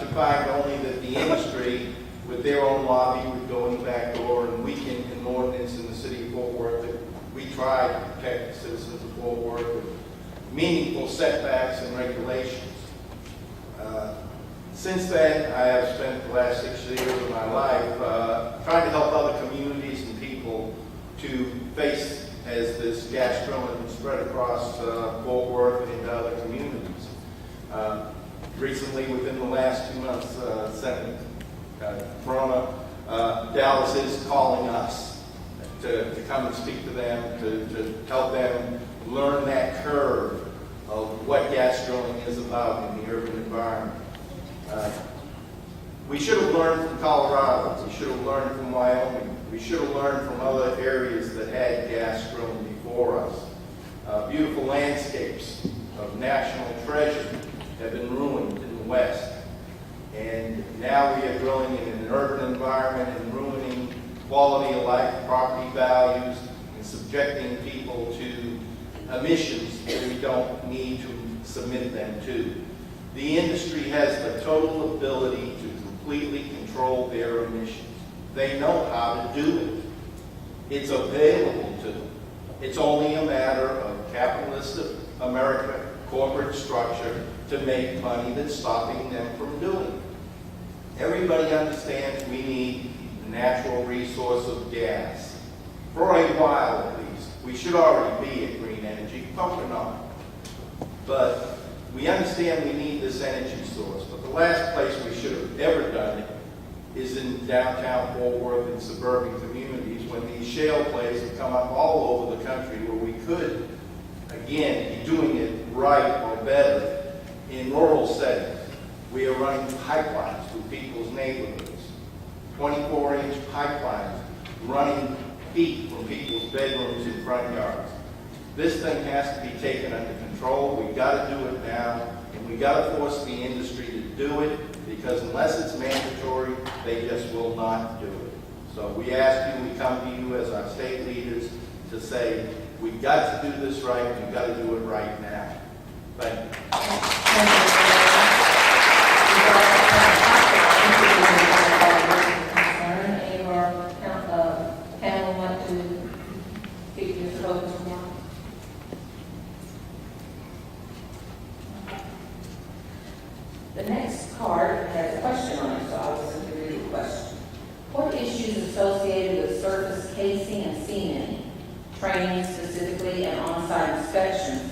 to find only that the industry, with their own lobby, would go in the back door and weaken an ordinance in the city of Fort Worth that we try to protect the citizens of Fort Worth with meaningful setbacks and regulations. Since then, I have spent the last 6 years of my life trying to help other communities and people to face as this gas drilling spread across Fort Worth and into other communities. Recently, within the last 2 months, Corona, Dallas is calling us to come and speak to them, to help them learn that curve of what gas drilling is about in the urban environment. We should have learned from Colorado. We should have learned from Wyoming. We should have learned from other areas that had gas drilling before us. Beautiful landscapes of national treasure have been ruined in the West. And now we are drilling in an urban environment and ruining quality of life, property values, and subjecting people to emissions that we don't need to submit them to. The industry has the total ability to completely control their emissions. They know how to do it. It's available to them. It's only a matter of capitalist America, corporate structure, to make money that's stopping them from doing it. Everybody understands we need the natural resource of gas. For a while at least. We should already be at green energy, but we're not. But we understand we need this energy source, but the last place we should have ever done it is in downtown Fort Worth and suburban communities when these shale plays have come up all over the country where we could, again, be doing it right or better in rural settings. We are running pipelines through people's neighborhoods, 24-inch pipelines running feet from people's bedrooms and front yards. This thing has to be taken under control. We've got to do it now, and we've got to force the industry to do it, because unless it's mandatory, they just will not do it. So we ask you, we come to you as our state leaders to say, we've got to do this right, and we've got to do it right now. Thank you. Any of our panel want to speak to Mr. Hogan's remarks? The next card has a question on it, so I will simply read the question. What issues associated with surface casing and cementing, training specifically, and on-site inspections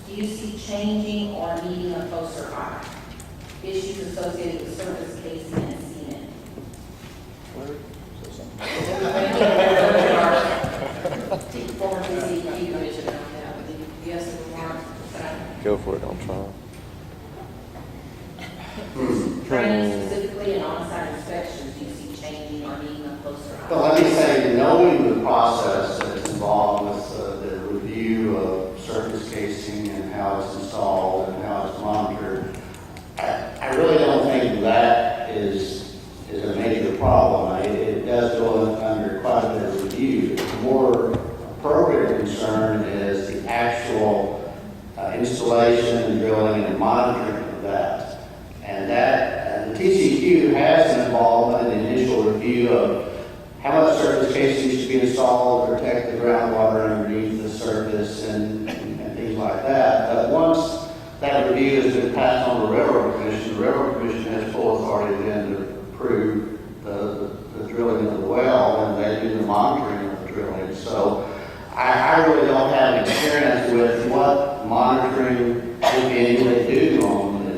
do you see changing or needing a closer eye? Issues associated with surface casing and cementing. Former DCEQ commissioner on that, with the yes remarks. Go for it, don't try. Training specifically and on-site inspections, do you see changing or needing a closer eye? Well, let me say, knowing the process that's involved with the review of surface casing and how it's installed and how it's monitored, I really don't think that is a major problem. It does go under quite a bit of review. The more appropriate concern is the actual installation and drilling and monitoring of that. And that the TCEQ has an involvement in the initial review of how much surface casing should be installed to protect the groundwater underneath the surface and things like that. But once that review has been passed on to the Railroad Commission has full authority then to approve the drilling of the well, and they do the monitoring of the drilling. So I really don't have experience with what monitoring, if any, they do on the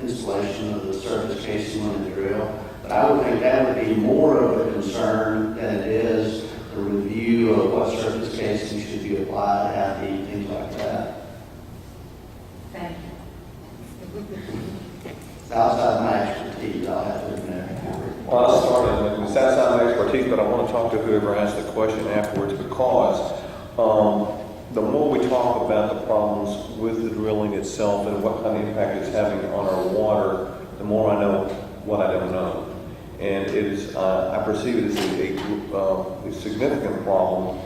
installation of the surface casing on the drill. But I would think that would be more of a concern than it is the review of what surface casing should be applied, how deep, things like that. Thank you. It's outside my expertise, I'll have to admit. Well, I'll start with outside my expertise, but I want to talk to whoever asked the question afterwards, because the more we talk about the problems with the drilling itself and what kind of impact it's having on our water, the more I know what I don't know. And it is, I perceive it as a significant problem.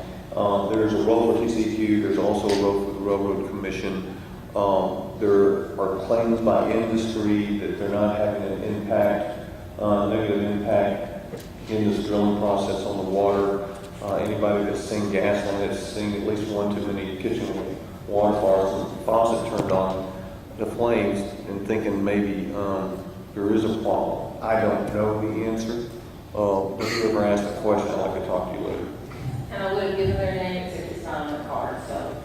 There's a role for TCEQ, there's also a role for the Railroad Commission. There are claims by industry that they're not having an impact, negative impact in this drilling process on the water. Anybody that's seen gas line has seen at least one too many kitchen water faucet turned on the flames and thinking maybe there is a problem. I don't know the answer, but whoever asked the question, I'd like to talk to you later. And I would have given their name except it's not on the card, so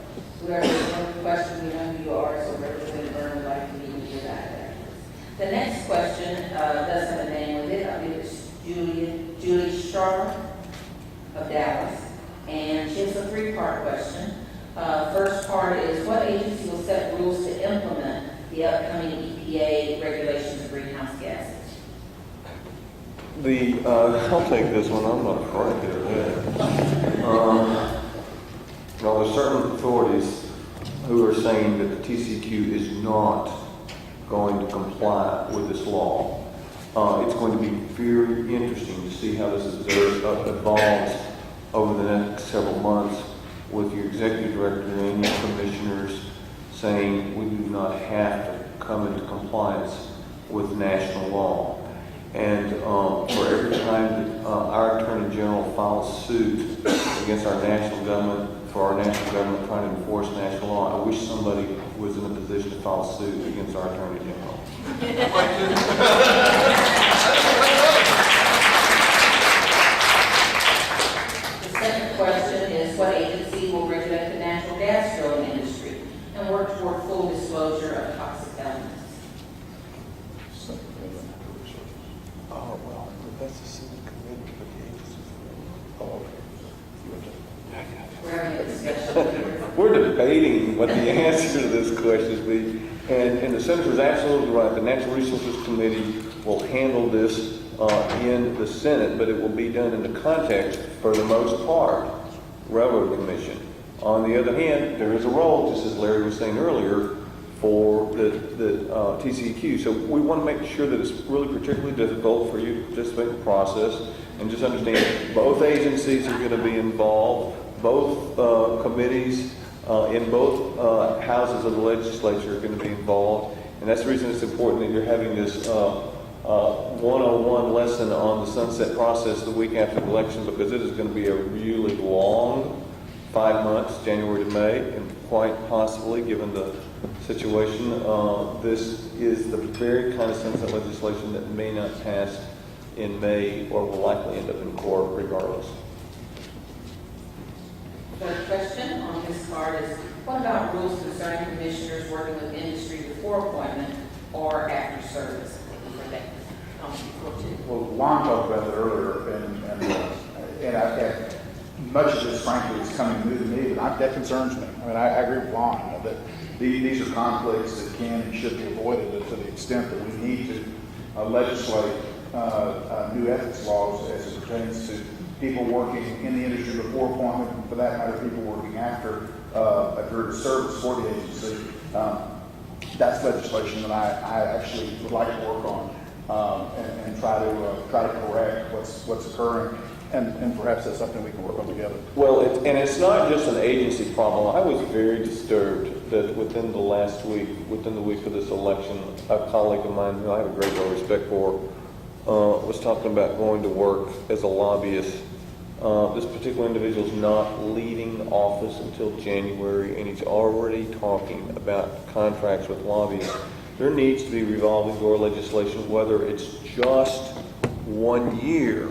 whoever is the question, we know who you are, so Representative Byrne would like to meet with you about that. The next question does have a name with it. I believe it's Julie Starr of Dallas, and she has a three-part question. First part is, what agency will set rules to implement the upcoming EPA regulations of greenhouse gases? I'll take this one. I'm not afraid of it. Well, there's certain authorities who are saying that the TCQ is not going to comply with this law. It's going to be very interesting to see how this evolves over the next several months with your executive director and your commissioners saying we do not have to come into compliance with national law. And for every time that our Attorney General files suit against our national government, for our national government trying to enforce national law, I wish somebody was in a position to file suit against our Attorney General. The second question is, what agency will regulate the natural gas drilling industry and work toward full disclosure of toxic elements? Oh, well, that's a city committee for the agency. Oh, We're having a discussion. we're debating what the answer to this question be. And the senator's absolutely right. The Natural Resources Committee will handle this in the Senate, but it will be done in the context, for the most part, Railroad Commission. On the other hand, there is a role, just as Larry was saying earlier, for the TCEQ. So we want to make sure that it's really particularly difficult for you to participate in the process and just understand both agencies are going to be involved, both committees in both houses of the legislature are going to be involved. And that's the reason it's important that you're having this 101 lesson on the sunset process the week after the election, because it is going to be a really long 5 months, January to May, and quite possibly, given the situation, this is the very kind of sunset legislation that may not pass in May or will likely end up in court regardless. Third question on this card is, what about rules concerning commissioners working with industry before appointment or after service? Well, Juan talked about that earlier, and much of this, frankly, is coming new to me, but that concerns me. I mean, I agree with Juan, that these are conflicts that can and should be avoided to the extent that we need to legislate new ethics laws as it pertains to people working in the industry before appointment, and for that matter, people working after a period of service for the agency. That's legislation that I actually would like to work on. And try to correct what's occurring, and perhaps that's something we can work on together. Well, it's not just an agency problem. I was very disturbed that within the last week, within the week of this election, a colleague of mine who I have a great deal of respect for was talking about going to work as a lobbyist. This particular individual is not leaving office until January, and he's already talking about contracts with lobbyists. There needs to be revolving door legislation, whether it's just 1 year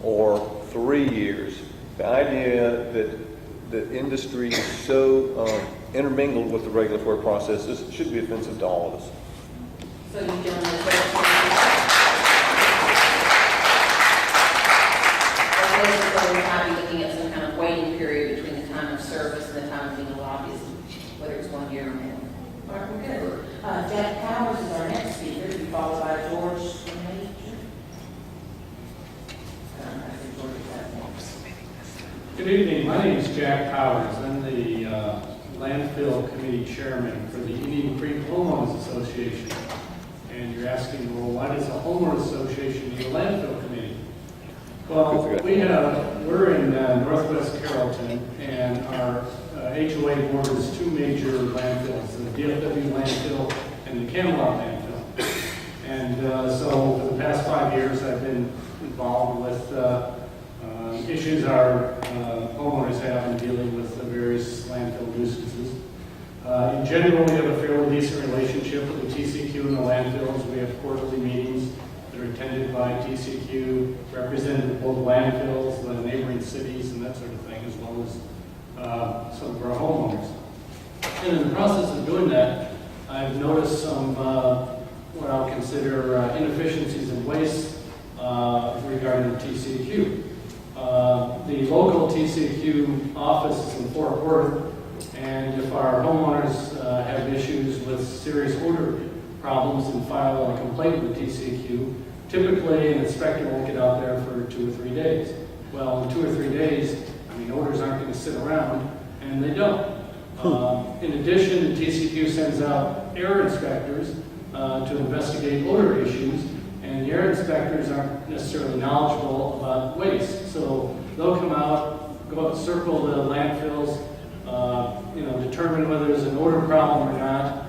or 3 years. The idea that industry is so intermingled with the regulatory processes should be offensive to all of us. So you're doing this. So we might be looking at some kind of waiting period between the time of service and the time of being a lobbyist, whether it's 1 year or more. All right, we're good. Jack Powers is our next speaker, to be followed by George Major. Good evening. My name is Jack Powers. I'm the Landfill Committee Chairman for the Indian Creek Homeowners Association. And you're asking, well, why does a homeowners association need a landfill committee? Well, we're in Northwest Carrollton, and our HOA borders two major landfills, the DFW landfill and the Camelot landfill. And so for the past 5 years, I've been involved with issues our homeowners have in dealing with the various landfill nuisances. In general, we have a fairly decent relationship with the TCQ and the landfills. We have quarterly meetings that are attended by TCQ, representative of both landfills, the neighboring cities, and that sort of thing, as well as some of our homeowners. And in the process of doing that, I've noticed some what I'll consider inefficiencies and waste regarding the TCQ. The local TCQ office is in Fort Worth, and if our homeowners have issues with serious odor problems and file a complaint with TCQ, typically an inspector won't get out there for 2 or 3 days. Well, in 2 or 3 days, I mean, odors aren't going to sit around, and they don't. In addition, the TCQ sends out air inspectors to investigate odor issues, and the air inspectors aren't necessarily knowledgeable about waste. So they'll come out, go up, circle the landfills, determine whether there's an odor problem or not.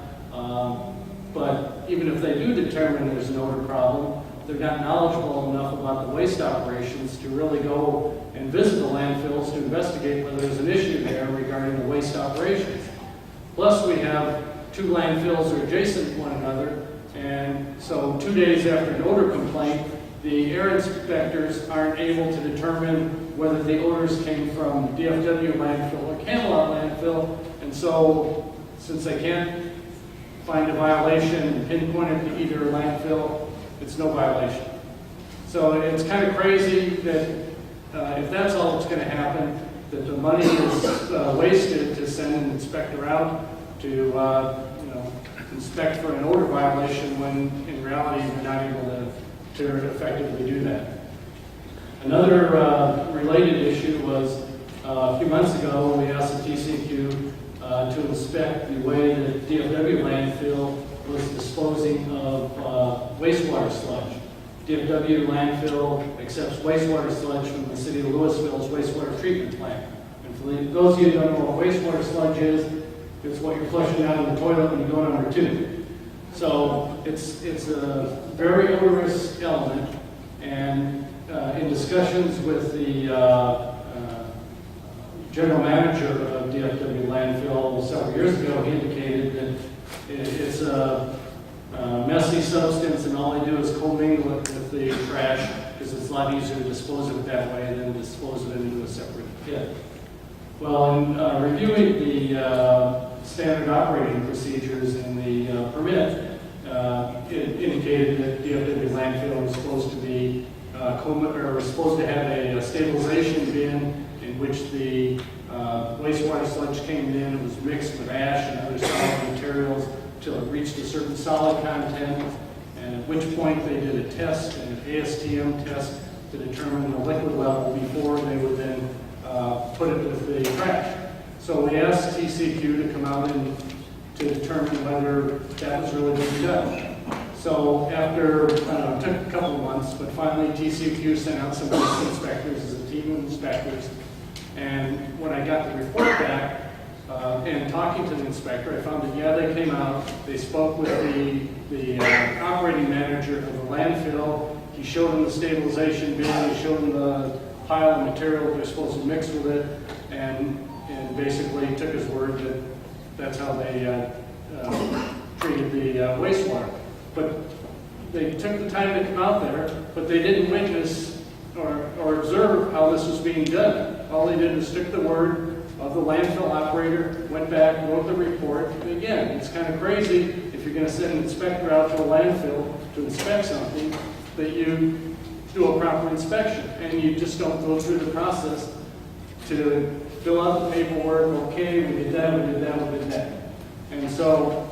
But even if they do determine there's an odor problem, they're not knowledgeable enough about the waste operations to really go and visit the landfills to investigate whether there's an issue there regarding the waste operations. Plus, we have 2 landfills that are adjacent to one another, and so 2 days after an odor complaint, the air inspectors aren't able to determine whether the odors came from DFW landfill or Camelot landfill, and so since they can't find a violation and pinpoint it to either landfill, it's no violation. So it's kind of crazy that if that's all that's going to happen, that the money is wasted to send an inspector out to inspect for an odor violation when in reality we're not able to effectively do that. Another related issue was a few months ago we asked the TCQ to inspect the way that DFW landfill was disposing of wastewater sludge. DFW landfill accepts wastewater sludge from the city of Louisville's wastewater treatment plant. And for those of you who don't know what wastewater sludge is, it's what you're flushing out of the toilet when you go number 2. So it's a very odorous element, and in discussions with the general manager of DFW landfill several years ago, he indicated that it's a messy substance, and all they do is commingle it with the trash because it's a lot easier to dispose of it that way than to dispose of it into a separate pit. Well, in reviewing the standard operating procedures in the permit, it indicated that DFW landfill was supposed to be was supposed to have a stabilization bin in which the wastewater sludge came in. It was mixed with ash and other solid materials until it reached a certain solid content, and at which point they did a test, an ASTM test, to determine the liquid level before they would then put it with the trash. So we asked TCQ to come out and to determine whether that was really being done. So after, it took a couple of months, but finally TCQ sent out some waste inspectors as a team of inspectors. And when I got the report back, and talking to the inspector, I found that, yeah, they came out, they spoke with the operating manager of the landfill. He showed them the stabilization bin, he showed them the pile of material they're supposed to mix with it, and basically took his word that that's how they treated the wastewater. But they took the time to come out there, but they didn't witness or observe how this was being done. All they did was took the word of the landfill operator, went back, wrote the report. And again, it's kind of crazy if you're going to send an inspector out to a landfill to inspect something, that you do a proper inspection, and you just don't go through the process to fill out the paperwork. Okay, we did that, we did that, we did that. And so,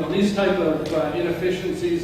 these type of inefficiencies